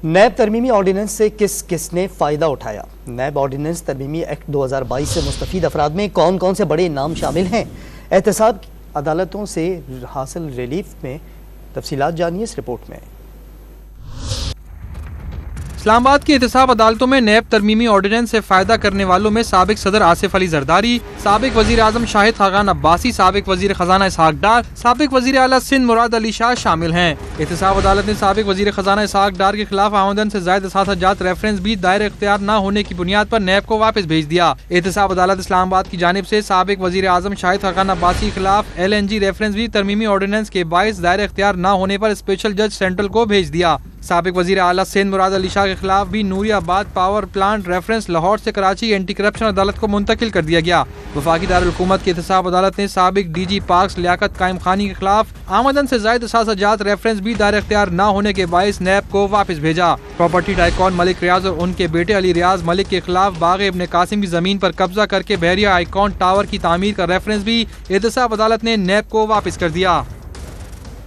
NAB ترمیمی ordinance سے کس نے فائدہ اٹھایا؟ نیب آرڈیننس ترمیمی ایکٹ 2022 سے مستفید افراد میں کون کون سے بڑے نام شامل ہیں؟ احتساب عدالتوں سے حاصل ریلیف میں تفصیلات جانیے اس رپورٹ میں۔ اسلام آباد کی احتساب عدالتوں میں نیب ترمیمی آرڈیننس سے فائدہ کرنے والوں میں سابق صدر آصف علی زرداری، سابق وزیر اعظم شاہد خاقان عباسی، سابق وزیر خزانہ اسحاق ڈار، سابق وزیر اعلیٰ سندھ مراد علی شاہ شامل ہیں۔ احتساب عدالت نے سابق وزیر خزانہ اسحاق ڈار کے خلاف آمدن سے زائد اثاثہ جات ریفرنس بھی دائر اختیار نہ ہونے کی بنیاد پر نیب کو واپس بھیج دیا۔ احتساب عدالت اسلام آباد کی جانب سے سابق وزیر اعظم شاہد خاقان عباسی کے خلاف LNG ریفرنس بھی ترمیمی آرڈیننس کے باعث دائر اختیار نہ ہونے پر اسپیشل جج سینٹرل کو بھیج دیا۔ سابق وزیر اعلیٰ سندھ مراد علی شاہ کے خلاف بھی نوری آباد پاور پلانٹ ریفرنس لاہور سے کراچی اینٹی کرپشن عدالت کو منتقل کر دیا گیا۔ وفاقی دارالحکومت کی احتساب عدالت نے سابق DG پارکس لیاقت قائم خانی کے خلاف آمدن سے زائد اثاثہ جات ریفرنس بھی دائر اختیار نہ ہونے کے باعث نیب کو واپس بھیجا۔ پراپرٹی ٹائکون ملک ریاض اور ان کے بیٹے علی ریاض ملک کے خلاف باغ ابن قاسم کی زمین پر قبضہ کر کے بحریہ آئیکون ٹاور کی تعمیر کا ریفرنس بھی احتساب عدالت نے نیب کو واپس کر دیا۔